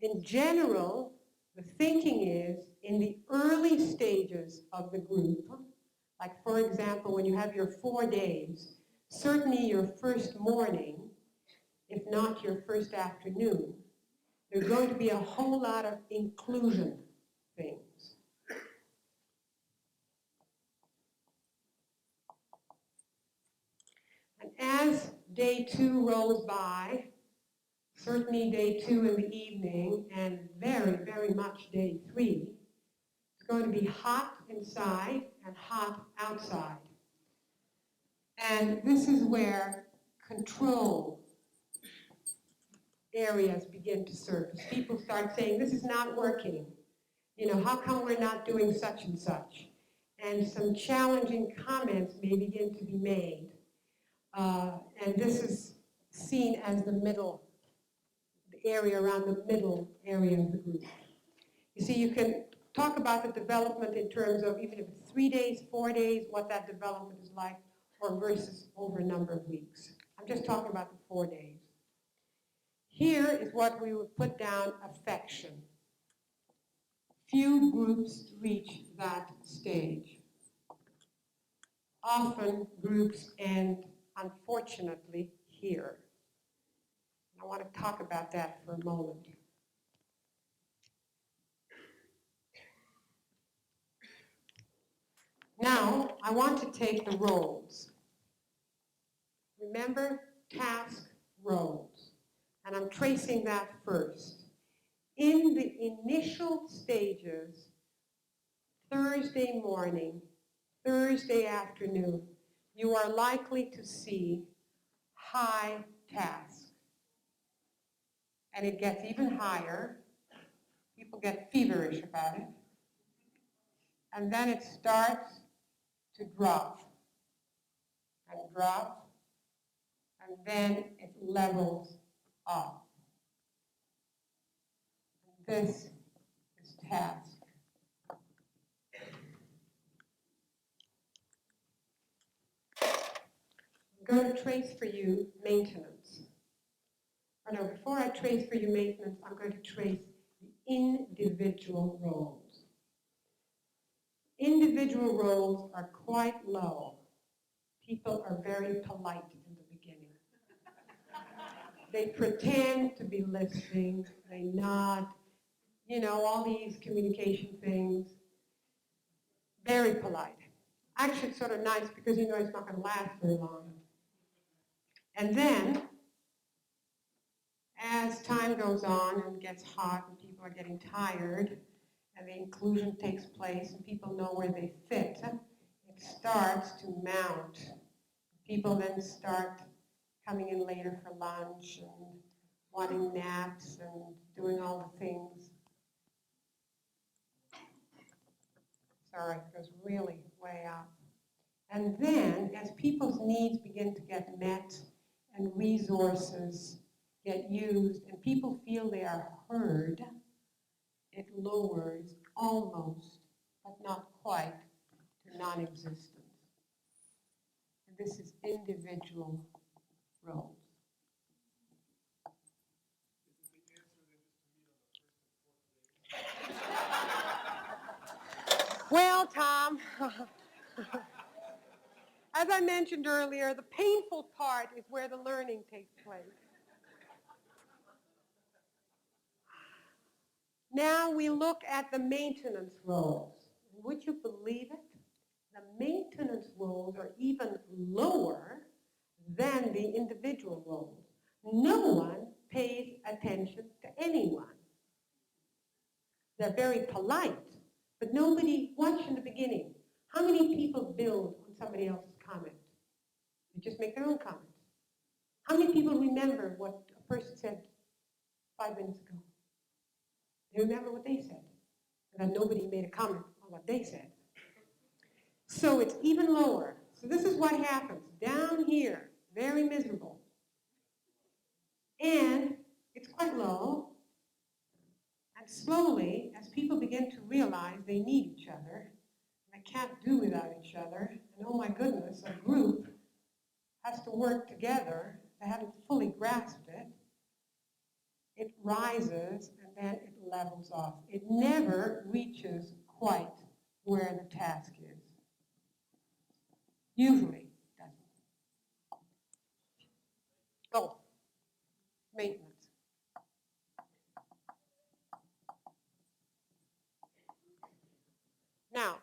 In general, the thinking is in the early stages of the group, like for example, when you have your 4 days, certainly your first morning, if not your first afternoon, there's going to be a whole lot of inclusion things. And as day 2 rolls by, certainly day 2 in the evening, and very, very much day 3, it's going to be hot inside and hot outside. And this is where control areas begin to surface. People start saying, this is not working. You know, how come we're not doing such and such? And some challenging comments may begin to be made. And this is seen as the middle, the area around the middle area of the group. You see, you can talk about the development in terms of even if it's 3 days, 4 days, what that development is like, or versus over a number of weeks. I'm just talking about the 4 days. Here is what we would put down affection. Few groups reach that stage. Often groups end, unfortunately, here. I want to talk about that for a moment. Now, I want to take the roles. Remember, task roles. And I'm tracing that first. In the initial stages, Thursday morning, Thursday afternoon, you are likely to see high tasks. And it gets even higher. People get feverish about it. And then it starts to drop and drop, and then it levels off. This is task. I'm going to trace for you maintenance. Or no, before I trace for you maintenance, I'm going to trace the individual roles. Individual roles are quite low. People are very polite in the beginning. They pretend to be listening, they nod, you know, all these communication things. Very polite. Actually, it's sort of nice because you know it's not going to last very long. And then, as time goes on and gets hot and people are getting tired and the inclusion takes place and people know where they fit, it starts to mount. People then start coming in later for lunch and wanting naps and doing all the things. Sorry, it goes really way up. And then, as people's needs begin to get met and resources get used and people feel they are heard, it lowers almost, but not quite, to non-existence. And this is individual roles. Well, Tom, as I mentioned earlier, the painful part is where the learning takes place. Now we look at the maintenance roles. Would you believe it? The maintenance roles are even lower than the individual roles. No one pays attention to anyone. They're very polite, but nobody, watch in the beginning. How many people build on somebody else's comment? They just make their own comments. How many people remember what a person said 5 minutes ago? They remember what they said, and then nobody made a comment on what they said. So it's even lower. So this is what happens. Down here, very miserable. And it's quite low. And slowly, as people begin to realize they need each other, they can't do without each other, and oh my goodness, a group has to work together, they haven't fully grasped it, it rises and then it levels off. It never reaches quite where the task is. Usually it doesn't. Oh, maintenance. Now,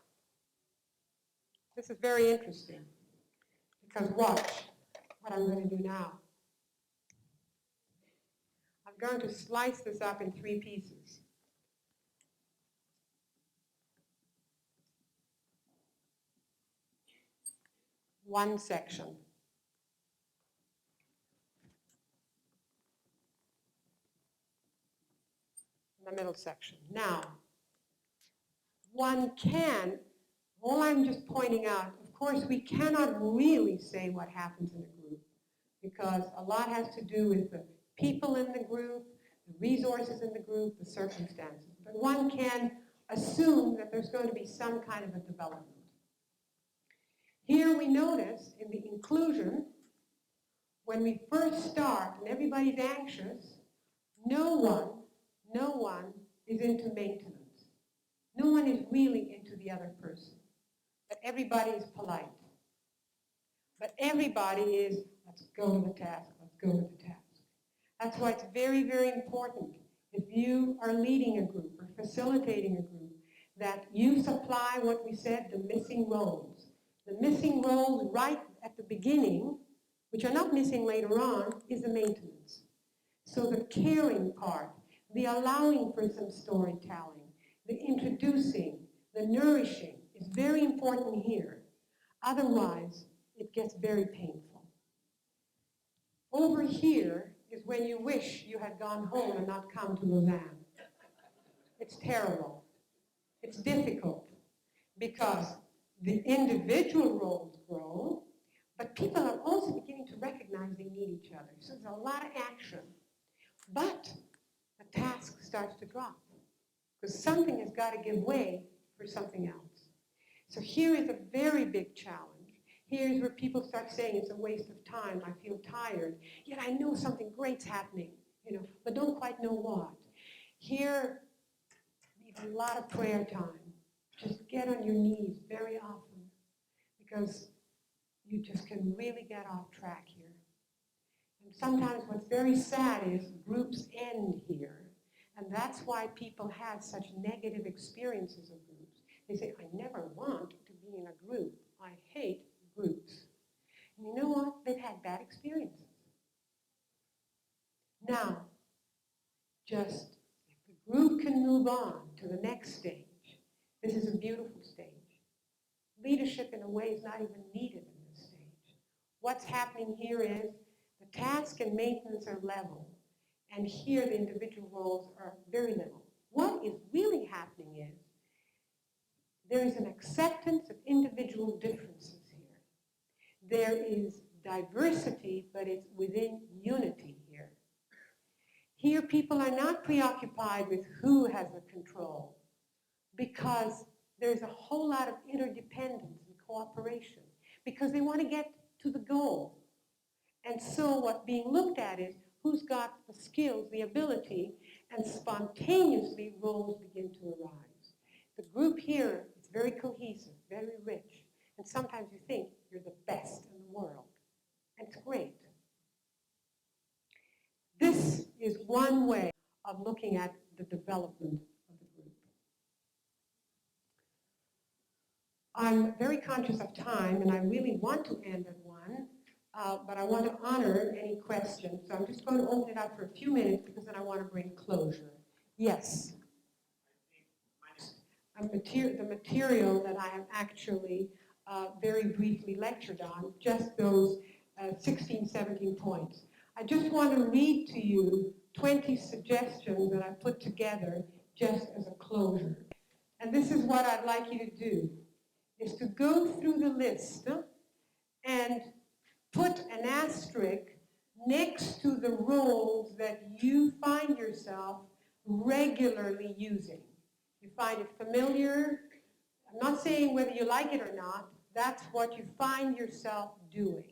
this is very interesting because watch what I'm going to do now. I'm going to slice this up in 3 pieces. One section. The middle section. Now, one can, all I'm just pointing out, of course, we cannot really say what happens in a group because a lot has to do with the people in the group, the resources in the group, the circumstances. But one can assume that there's going to be some kind of a development. Here we notice in the inclusion, when we first start and everybody's anxious, no one is into maintenance. No one is really into the other person. But everybody is polite. But everybody is, let's go to the task, let's go to the task. That's why it's very, very important if you are leading a group or facilitating a group that you supply what we said, the missing roles. The missing roles right at the beginning, which are not missing later on, is the maintenance. So the caring part, the allowing for some storytelling, the introducing, the nourishing is very important here. Otherwise, it gets very painful. Over here is when you wish you had gone home and not come to Lausanne. It's terrible. It's difficult because the individual roles grow, but people are also beginning to recognize they need each other. So there's a lot of action. But the task starts to drop because something has got to give way for something else. So here is a very big challenge. Here's where people start saying it's a waste of time, I feel tired, yet I know something great's happening, but don't quite know what. Here, need a lot of prayer time. Just get on your knees very often because you just can really get off track here. And sometimes what's very sad is groups end here. And that's why people have such negative experiences of groups. They say, I never want to be in a group. I hate groups. And you know what? They've had bad experiences. Now, just if the group can move on to the next stage, this is a beautiful stage. Leadership, in a way, is not even needed in this stage. What's happening here is the task and maintenance are level, and here the individual roles are very level. What is really happening is there is an acceptance of individual differences here. There is diversity, but it's within unity here. Here people are not preoccupied with who has the control because there's a whole lot of interdependence and cooperation because they want to get to the goal. And so what's being looked at is who's got the skills, the ability, and spontaneously roles begin to arise. The group here is very cohesive, very rich, and sometimes you think you're the best in the world. And it's great. This is one way of looking at the development of the group. I'm very conscious of time, and I really want to end at 1, but I want to honor any questions. So I'm just going to open it up for a few minutes because then I want to bring closure. Yes? The material that I have actually very briefly lectured on, just those 16, 17 points. I just want to read to you 20 suggestions that I put together just as a closure. And this is what I'd like you to do, is to go through the list and put an asterisk next to the roles that you find yourself regularly using. You find it familiar. I'm not saying whether you like it or not, That's what you find yourself doing.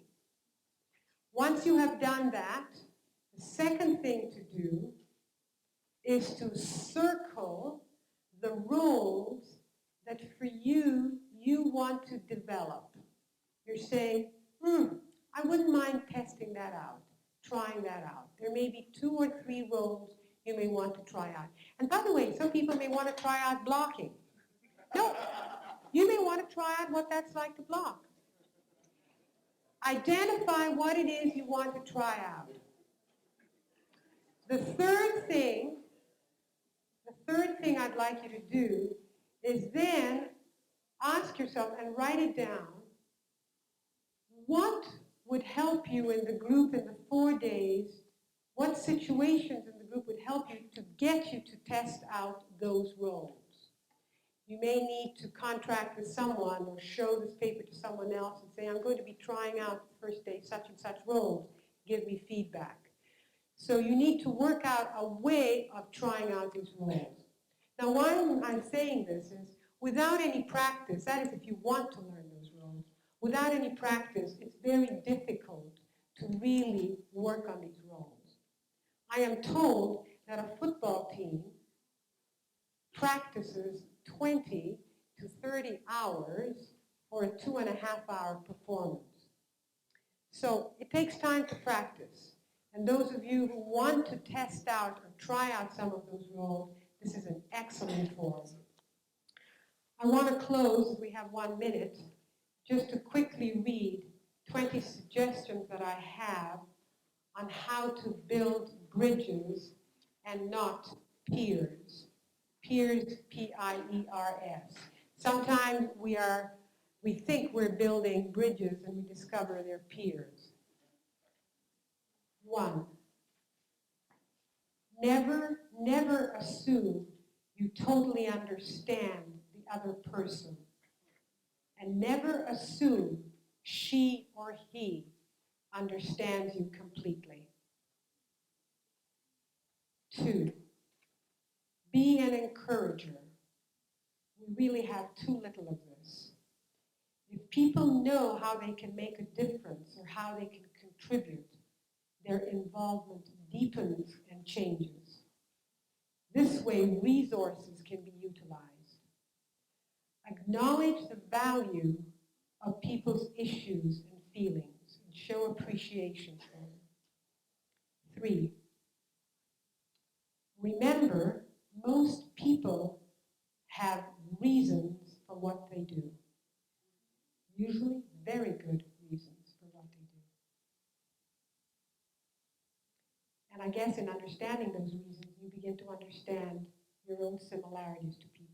Once you have done that, the second thing to do is to circle the roles that for you want to develop. You're saying, I wouldn't mind testing that out, trying that out. There may be 2 or 3 roles you may want to try out. And by the way, some people may want to try out blocking. No, you may want to try out what that's like to block. Identify what it is you want to try out. The third thing I'd like you to do is then ask yourself and write it down, what would help you in the group in the 4 days, what situations in the group would help you to get you to test out those roles. You may need to contract with someone or show this paper to someone else and say, I'm going to be trying out the first day such and such roles. Give me feedback. So you need to work out a way of trying out these roles. Now, why I'm saying this is, without any practice, that is if you want to learn those roles, without any practice, it's very difficult to really work on these roles. I am told that a football team practices 20 to 30 hours for a 2.5-hour performance. So it takes time to practice. And those of you who want to test out or try out some of those roles, this is an excellent forum. I want to close, we have 1 minute, just to quickly read 20 suggestions that I have on how to build bridges and not piers. Piers, P-I-E-R-S. Sometimes we think we're building bridges and we discover they're piers. 1, never assume you totally understand the other person. And never assume she or he understands you completely. 2, be an encourager. We really have too little of this. If people know how they can make a difference or how they can contribute, their involvement deepens and changes. This way, resources can be utilized. Acknowledge the value of people's issues and feelings and show appreciation for them. 3, remember, most people have reasons for what they do. Usually very good reasons for what they do. And I guess in understanding those reasons, you begin to understand your own similarities to people.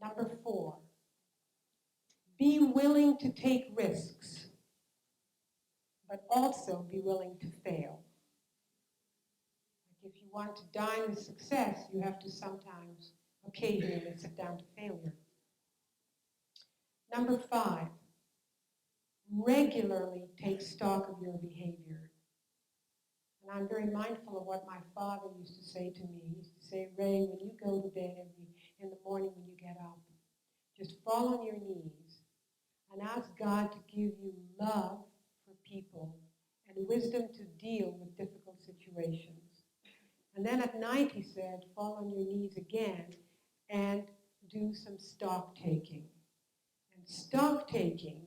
Number 4, be willing to take risks, but also be willing to fail. Like if you want to dine with success, you have to sometimes, occasionally, sit down to failure. Number 5, regularly take stock of your behavior. And I'm very mindful of what my father used to say to me. He used to say, Ray, when you go to bed in the morning when you get up, just fall on your knees and ask God to give you love for people and wisdom to deal with difficult situations. And then at night, he said, fall on your knees again and do some stock taking. And stock taking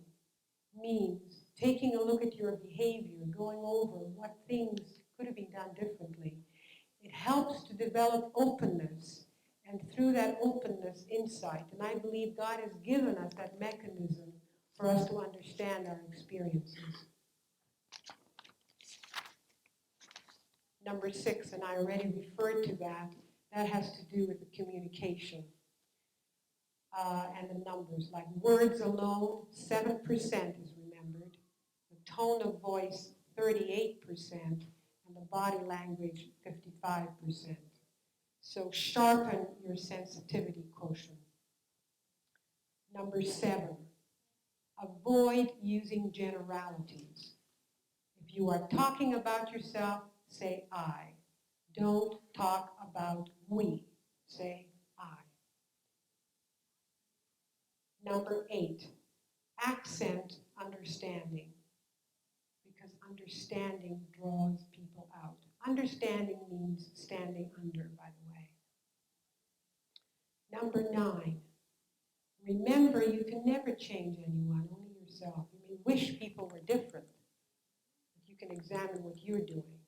means taking a look at your behavior, going over what things could have been done differently. It helps to develop openness, and through that openness, insight. And I believe God has given us that mechanism for us to understand our experiences. Number 6, and I already referred to that, that has to do with the communication and the numbers. Like words alone, 7% is remembered. The tone of voice, 38%. And the body language, 55%. So sharpen your sensitivity quotient. Number 7, avoid using generalities. If you are talking about yourself, say I. Don't talk about we. Say I. Number 8, accent understanding, because understanding draws people out. Understanding means standing under, by the way. Number 9, remember you can never change anyone, only yourself. You may wish people were different, but you can examine what you're doing,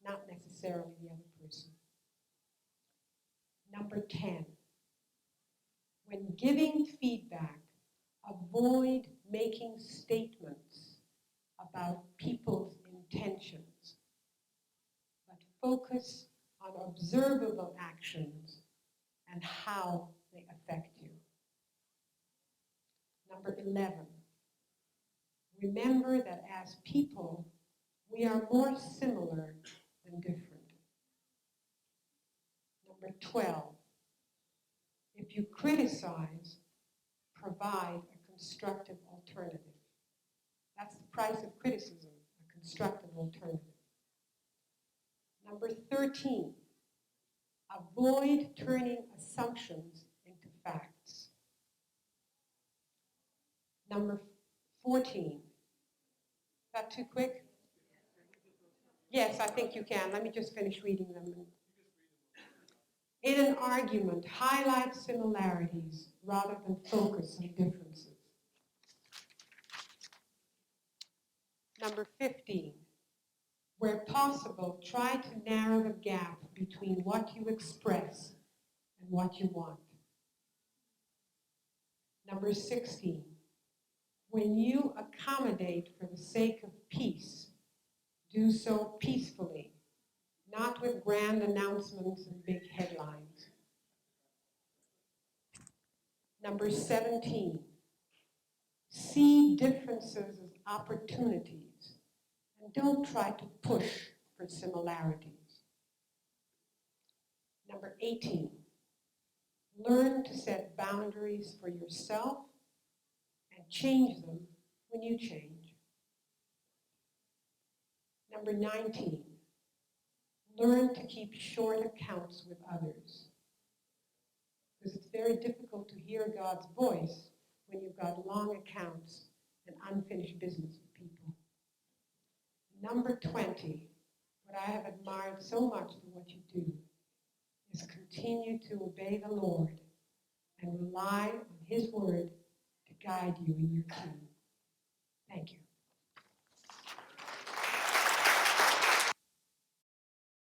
not necessarily the other person. Number 10, when giving feedback, avoid making statements about people's intentions, but focus on observable actions and how they affect you. Number 11, remember that as people, we are more similar than different. Number 12, if you criticize, provide a constructive alternative. That's the price of criticism, a constructive alternative. Number 13, avoid turning assumptions into facts. Number 14, is that too quick? Yes, I think you can. Let me just finish reading them. In an argument, highlight similarities rather than focus on differences. Number 15, where possible, try to narrow the gap between what you express and what you want. Number 16, when you accommodate for the sake of peace, do so peacefully, not with grand announcements and big headlines. Number 17, see differences as opportunities and don't try to push for similarities. Number 18, learn to set boundaries for yourself and change them when you change. Number 19, learn to keep short accounts with others, because it's very difficult to hear God's voice when you've got long accounts and unfinished business with people. Number 20, what I have admired so much for what you do is continue to obey the Lord and rely on His word to guide you in your team. Thank you.